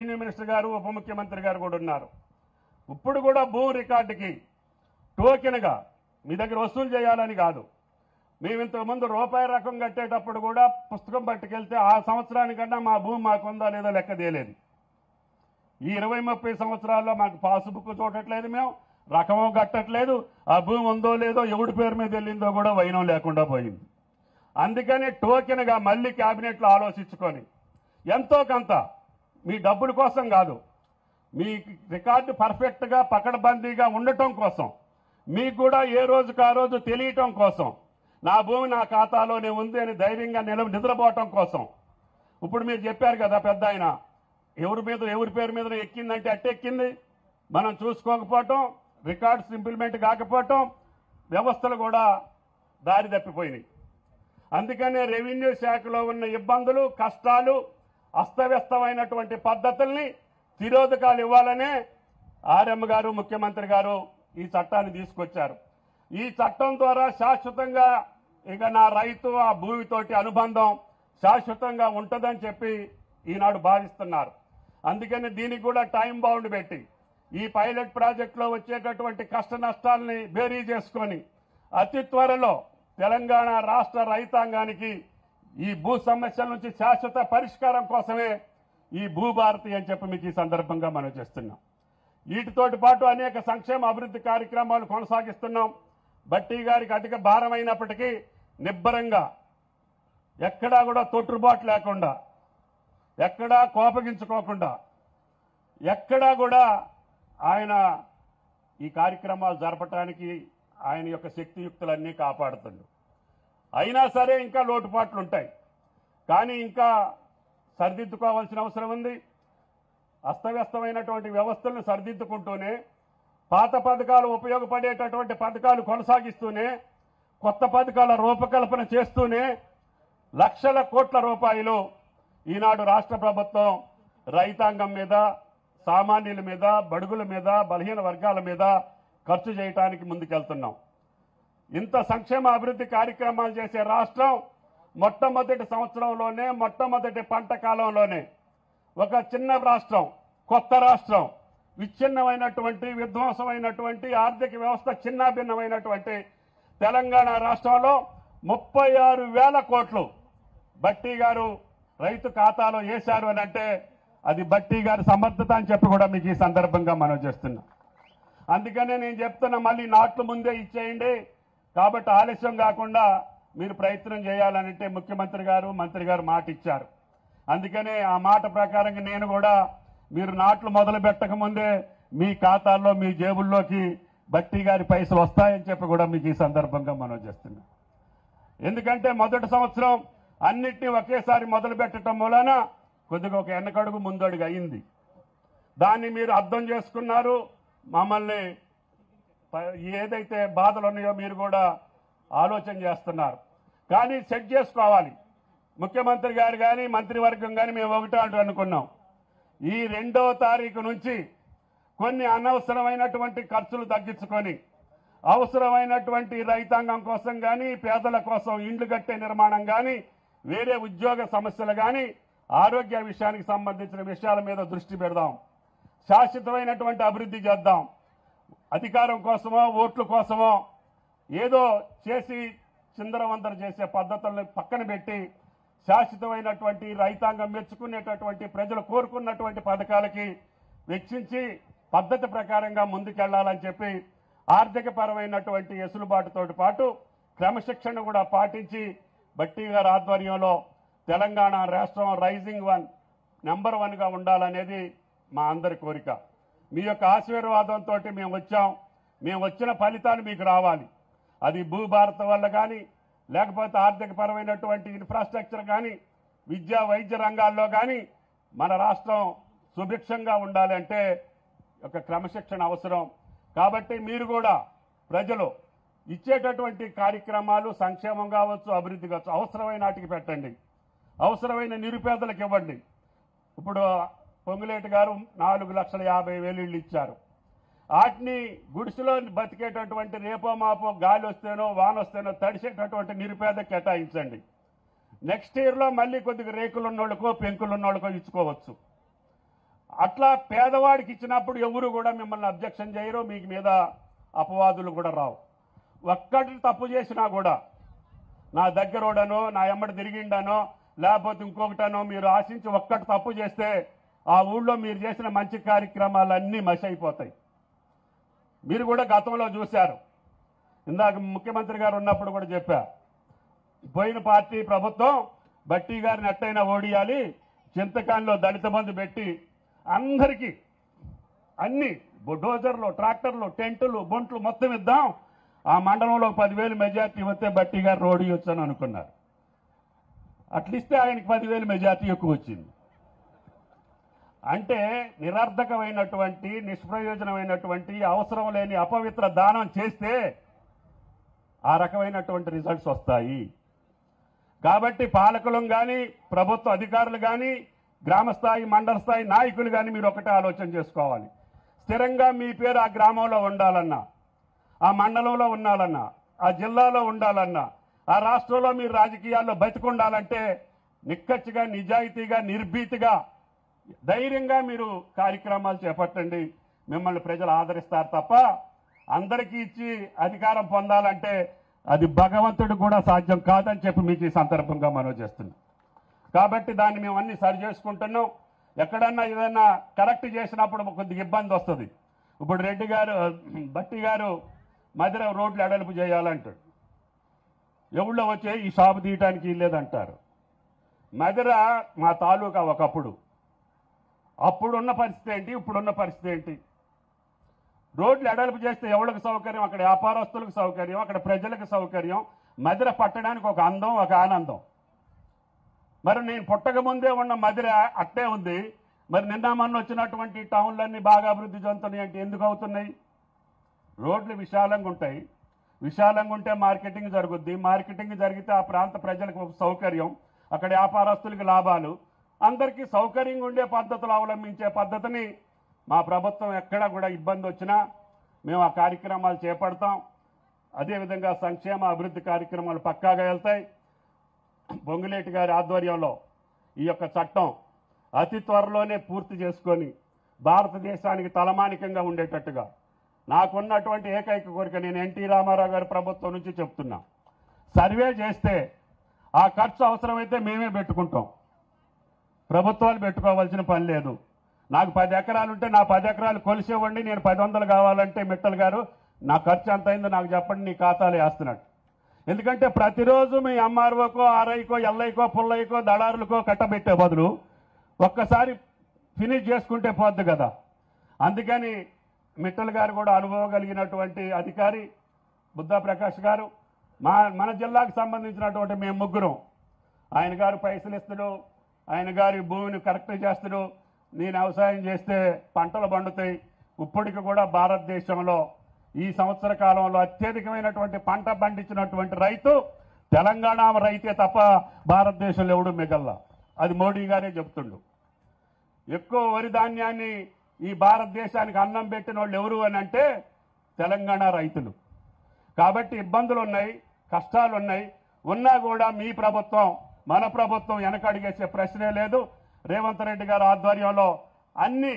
Revenue minister గారు ఉప ముఖ్యమంత్రి గారు కూడా ఉన్నారు. ఇప్పుడు కూడా భూ రికార్డుకి టోకెన్గా మీ దగ్గర వసూలు చేయాలని కాదు. మేము ఇంతకుముందు రూపాయి రకం కట్టేటప్పుడు కూడా పుస్తకం పట్టుకెళ్తే ఆ సంవత్సరానికన్నా మా భూమి మాకుందా లేదో లెక్క తేలేదు. ఈ 20-30 సంవత్సరాల్లో మాకు పాస్బుక్ చూడట్లేదు, మేము రకమో కట్టట్లేదు, ఆ భూమి ఉందో లేదో ఎవడి పేరు మీద వెళ్ళిందో కూడా వైనం లేకుండా పోయింది. అందుకని టోకెన్గా మళ్ళీ క్యాబినెట్లో ఆలోచించుకొని ఎంతో కొంత మీ డబ్బుల కోసం కాదు, మీ రికార్డు పర్ఫెక్ట్గా పకడ్బందీగా ఉండటం కోసం, మీకు కూడా ఏ రోజుకు ఆ రోజు తెలియటం కోసం, నా భూమి నా ఖాతాలోనే ఉంది అని ధైర్యంగా నిద్రపోవటం కోసం. ఇప్పుడు మీరు చెప్పారు కదా పెద్ద ఆయన, ఎవరి పేరు మీద ఎక్కిందంటే అట్టెక్కింది, మనం చూసుకోకపోవటం, రికార్డ్స్ ఇంప్లిమెంట్ కాకపోవటం, వ్యవస్థలు కూడా దారి తప్పిపోయినాయి. అందుకనే రెవెన్యూ శాఖలో ఉన్న ఇబ్బందులు, కష్టాలు, అస్తవ్యస్తమైనటువంటి పద్ధతుల్ని తిరోధకాలు ఇవ్వాలనే ఆర్ఎం గారు ముఖ్యమంత్రి గారు ఈ చట్టాన్ని తీసుకొచ్చారు. ఈ చట్టం ద్వారా శాశ్వతంగా ఇక నా రైతు ఆ భూమితోటి అనుబంధం శాశ్వతంగా ఉంటుందని చెప్పి ఈనాడు భావిస్తున్నారు. అందుకని దీనికి కూడా టైం బౌండ్ పెట్టి ఈ పైలట్ ప్రాజెక్టులో వచ్చేటటువంటి కష్ట నష్టాలని బేరీ చేసుకొని అతి త్వరలో తెలంగాణ రాష్ట్ర రైతాంగానికి ఈ భూ సమస్యల నుంచి శాశ్వత పరిష్కారం కోసమే ఈ భూభారతి అని చెప్పి మీకు ఈ సందర్భంగా మనం చేస్తున్నాం. వీటితోటి పాటు అనేక సంక్షేమ అభివృద్ధి కార్యక్రమాలు కొనసాగిస్తున్నాం. బట్టి గారికి అధిక భారం అయినప్పటికీ నిబ్బరంగా, ఎక్కడా కూడా తొట్టుబాటు లేకుండా, ఎక్కడా కోపగించుకోకుండా, ఎక్కడా కూడా ఆయన ఈ కార్యక్రమాలు జరపడానికి ఆయన యొక్క శక్తియుక్తులన్నీ కాపాడుతుంది. అయినా సరే ఇంకా లోటుపాట్లు ఉంటాయి, కానీ ఇంకా సరిదిద్దుకోవాల్సిన అవసరం ఉంది. అస్తవ్యస్తమైనటువంటి వ్యవస్థలను సరిదిద్దుకుంటూనే, పాత పథకాలు ఉపయోగపడేటటువంటి పథకాలు కొనసాగిస్తూనే, కొత్త పథకాల రూపకల్పన చేస్తూనే లక్షల కోట్ల రూపాయలు ఈనాడు రాష్ట్ర ప్రభుత్వం రైతాంగం మీద, సామాన్యుల మీద, బడుగుల మీద, బలహీన వర్గాల మీద ఖర్చు చేయడానికి ముందుకెళ్తున్నాం. ఇంత సంక్షేమ అభివృద్ధి కార్యక్రమాలు చేసే రాష్ట్రం మొట్టమొదటి సంవత్సరంలోనే, మొట్టమొదటి పంట కాలంలోనే ఒక చిన్న రాష్ట్రం, కొత్త రాష్ట్రం, విచ్ఛిన్నమైనటువంటి, విధ్వంసమైనటువంటి, ఆర్థిక వ్యవస్థ చిన్నాభిన్నమైనటువంటి తెలంగాణ రాష్ట్రంలో 36,000 కోట్లు బట్టి గారు రైతు ఖాతాలో వేశారు అని అంటే అది బట్టి గారి సమర్థత అని చెప్పి కూడా మీకు ఈ సందర్భంగా మనం చేస్తున్నాం. అందుకనే నేను చెప్తున్నా, మళ్ళీ నాట్లు ముందే ఇచ్చేయండి, కాబట్టి ఆలస్యం కాకుండా మీరు ప్రయత్నం చేయాలనంటే ముఖ్యమంత్రి గారు, మంత్రి గారు మాట ఇచ్చారు. అందుకనే ఆ మాట ప్రకారంగా నేను కూడా మీరు నాట్లు మొదలు పెట్టక ముందే మీ ఖాతాల్లో, మీ జేబుల్లోకి బట్టి గారి పైసలు వస్తాయని చెప్పి కూడా మీకు ఈ సందర్భంగా మనం చేస్తున్నాం. ఎందుకంటే మొదటి సంవత్సరం అన్నిటినీ ఒకేసారి మొదలు పెట్టడం మూలన కొద్దిగా ఒక వెనకడుగు ముందడుగు అయింది. దాన్ని మీరు అర్థం చేసుకున్నారు. మమ్మల్ని ఏదైతే బాధలు ఉన్నాయో మీరు కూడా ఆలోచన చేస్తున్నారు. కానీ సెట్ చేసుకోవాలి. ముఖ్యమంత్రి గారు కానీ, మంత్రివర్గం కానీ మేము ఒకటే అనుకున్నాం, ఈ 2వ తారీఖు నుంచి కొన్ని అనవసరమైనటువంటి ఖర్చులు తగ్గించుకొని అవసరమైనటువంటి రైతాంగం కోసం కానీ, పేదల కోసం ఇండ్లు కట్టే నిర్మాణం కానీ, వేరే ఉద్యోగ సమస్యలు కానీ, ఆరోగ్య విషయానికి సంబంధించిన విషయాల మీద దృష్టి పెడదాం. శాశ్వతమైనటువంటి అభివృద్ధి చేద్దాం. అధికారం కోసమో, ఓట్ల కోసమో ఏదో చేసి చిందరవందర చేసే పద్ధతులను పక్కన పెట్టి శాశ్వతమైనటువంటి, రైతాంగం మెచ్చుకునేటటువంటి, ప్రజలు కోరుకున్నటువంటి పథకాలకి వెచ్చించి పద్ధతి ప్రకారంగా ముందుకెళ్లాలని చెప్పి ఆర్థిక పరమైనటువంటి ఎసులుబాటుతో పాటు క్రమశిక్షణ కూడా పాటించి బట్టి గారి ఆధ్వర్యంలో తెలంగాణ రాష్ట్రం రైజింగ్ నెంబర్ 1గా ఉండాలనేది మా అందరి కోరిక. మీ యొక్క ఆశీర్వాదంతో మేము వచ్చాం. మేము వచ్చిన ఫలితాలు మీకు రావాలి. అది భూభారత వల్ల కానీ, లేకపోతే ఆర్థిక పరమైనటువంటి ఇన్ఫ్రాస్ట్రక్చర్ కానీ, విద్యా వైద్య రంగాల్లో కానీ మన రాష్ట్రం సుభిక్షంగా ఉండాలి అంటే ఒక క్రమశిక్షణ అవసరం. కాబట్టి మీరు కూడా ప్రజలు ఇచ్చేటటువంటి కార్యక్రమాలు సంక్షేమం కావచ్చు, అభివృద్ధి కావచ్చు, అవసరమైన వాటికి పెట్టండి, అవసరమైన నిరుపేదలకు ఇవ్వండి. ఇప్పుడు పొంగులేటి గారు 4,50,000 ఇళ్ళు ఇచ్చారు. వాటిని గుడిసెలో బతికేటటువంటి, రేపో మాపో గాలి వస్తేనో వాన వస్తేనో తడిసేటటువంటి నిరుపేదకు కేటాయించండి. నెక్స్ట్ ఇయర్లో మళ్ళీ కొద్దిగా రేకులున్నోళ్ళకో పెంకులున్నోళ్ళకో ఇచ్చుకోవచ్చు. అట్లా పేదవాడికి ఇచ్చినప్పుడు ఎవరు కూడా మిమ్మల్ని అబ్జెక్షన్ చేయరు, మీకు మీద అపవాదులు కూడా రావు. ఒక్కటి తప్పు చేసినా కూడా నా దగ్గరోడనో నా ఎమ్మడి తిరిగిండనో లేకపోతే ఇంకొకటనో మీరు ఆశించి ఒక్కటి తప్పు చేస్తే ఆ ఊళ్ళో మీరు చేసిన మంచి కార్యక్రమాలన్నీ మసి అయిపోతాయి. మీరు కూడా గతంలో చూశారు, ఇందాక ముఖ్యమంత్రి గారు ఉన్నప్పుడు కూడా చెప్పా, పోయిన పార్టీ ప్రభుత్వం బట్టి గారిని ఎట్టయినా ఓడియాలి, చింతకాయలో దళిత బంధు పెట్టి అందరికీ అన్ని డోజర్లు, ట్రాక్టర్లు, టెంటులు, బొంట్లు మొత్తం ఇద్దాం, ఆ మండలంలో 10,000 మెజార్టీ వస్తే బట్టి గారు ఓడియొచ్చు అని అనుకున్నారు. అట్లిస్తే ఆయనకి 10,000 మెజార్టీ ఎక్కువ వచ్చింది. అంటే నిరర్ధకమైనటువంటి, నిష్ప్రయోజనమైనటువంటి, అవసరం లేని అపవిత్ర దానం చేస్తే ఆ రకమైనటువంటి రిజల్ట్స్ వస్తాయి. కాబట్టి పాలకులం కానీ, ప్రభుత్వ అధికారులు కానీ, గ్రామస్థాయి, మండల స్థాయి నాయకులు కానీ మీరు ఒకటే ఆలోచన చేసుకోవాలి. స్థిరంగా మీ పేరు ఆ గ్రామంలో ఉండాలన్నా, ఆ మండలంలో ఉండాలన్నా, ఆ జిల్లాలో ఉండాలన్నా, ఆ రాష్ట్రంలో మీరు రాజకీయాల్లో బతికుండాలంటే నిక్కచ్చిగా, నిజాయితీగా, నిర్భీతిగా, ధైర్యంగా మీరు కార్యక్రమాలు చేపట్టండి. మిమ్మల్ని ప్రజలు ఆదరిస్తారు తప్ప అందరికీ ఇచ్చి అధికారం పొందాలంటే అది భగవంతుడు కూడా సాధ్యం కాదని చెప్పి మీకు ఈ సందర్భంగా మనవి చేస్తున్నాం. కాబట్టి దాన్ని మేము అన్ని సరి చేసుకుంటున్నాం. ఎక్కడన్నా ఏదన్నా కరెక్ట్ చేసినప్పుడు కొద్దిగా ఇబ్బంది వస్తుంది. ఇప్పుడు రెడ్డి గారు, బట్టి గారు మధ్య రోడ్లు ఎడల్పు చేయాలంటాడు, ఎవళ్ళో వచ్చే ఈ షాపు తీయటానికి లేదంటారు. మధిర మా తాలూకా ఒకప్పుడు, అప్పుడున్న పరిస్థితి ఏంటి, ఇప్పుడున్న పరిస్థితి ఏంటి? రోడ్లు ఎడల్పు చేస్తే ఎవరికి సౌకర్యం? అక్కడ వ్యాపారస్తులకు సౌకర్యం, అక్కడ ప్రజలకు సౌకర్యం. మధిర పట్టడానికి ఒక అందం, ఒక ఆనందం. మరి నేను పుట్టక ముందే ఉన్న మధిర అట్టే ఉంది. మరి నిన్న మొన్న వచ్చినటువంటి టౌన్లన్నీ బాగా అభివృద్ధి చెందుతున్నాయి అంటే ఎందుకు అవుతున్నాయి? రోడ్లు విశాలంగా ఉంటాయి, విశాలంగా ఉంటే మార్కెటింగ్ జరుగుద్ది, మార్కెటింగ్ జరిగితే ఆ ప్రాంత ప్రజలకు సౌకర్యం, అక్కడ వ్యాపారస్తులకు లాభాలు. అందరికీ సౌకర్యంగా ఉండే పద్ధతులు అవలంబించే పద్ధతిని మా ప్రభుత్వం ఎక్కడా కూడా ఇబ్బంది వచ్చినా మేము ఆ కార్యక్రమాలు చేపడతాం. అదేవిధంగా సంక్షేమ అభివృద్ధి కార్యక్రమాలు పక్కాగా వెళ్తాయి. పొంగులేటి గారి ఆధ్వర్యంలో ఈ యొక్క చట్టం అతి త్వరలోనే పూర్తి చేసుకొని భారతదేశానికి తలమానికంగా ఉండేటట్టుగా నాకున్నటువంటి ఏకైక కోరిక, నేను ఎన్టీ రామారావు గారి ప్రభుత్వం నుంచి చెప్తున్నా, సర్వే చేస్తే ఆ ఖర్చు అవసరమైతే మేమే పెట్టుకుంటాం, ప్రభుత్వాలు పెట్టుకోవాల్సిన పని లేదు. నాకు 10 ఎకరాలు ఉంటే నా 10 ఎకరాలు కొలిసేవ్వండి, నేను 10 కావాలంటే మిట్టల్ గారు నా ఖర్చు ఎంత అయిందో నాకు చెప్పండి, నీ ఖాతాలో వేస్తున్నట్టు. ఎందుకంటే ప్రతిరోజు మీ ఎంఆర్ఓకో, ఆర్ఐకో, ఎల్ఐకో, పుల్లైకో, దళారులకో కట్టబెట్టే బదులు ఒక్కసారి ఫినిష్ చేసుకుంటే పోద్ది కదా. అందుకని మిట్టల్ గారు కూడా అనుభవం కలిగినటువంటి అధికారి, బుద్ధా ప్రకాష్ గారు, మన జిల్లాకు సంబంధించినటువంటి మేము ముగ్గురం, ఆయన గారు పైసలు ఇస్తాడు, ఆయన గారి భూమిని కరెక్ట్ చేస్తాడు, నేను వ్యవసాయం చేస్తే పంటలు పండుతాయి. ఇప్పటికి కూడా భారతదేశంలో ఈ సంవత్సర కాలంలో అత్యధికమైనటువంటి పంట పండించినటువంటి రైతు తెలంగాణ రైతే తప్ప భారతదేశంలో ఎవడు మిగల్లా. అది మోడీ గారే చెప్తుండు. ఎక్కువ వరి ధాన్యాన్ని ఈ భారతదేశానికి అన్నం పెట్టిన వాళ్ళు ఎవరు అని అంటే తెలంగాణ రైతులు. కాబట్టి ఇబ్బందులు ఉన్నాయి, కష్టాలు ఉన్నాయి. ఉన్నా కూడా మీ ప్రభుత్వం, మన ప్రభుత్వం వెనకడిగేసే ప్రశ్నే లేదు. రేవంత్ రెడ్డి గారి ఆధ్వర్యంలో అన్ని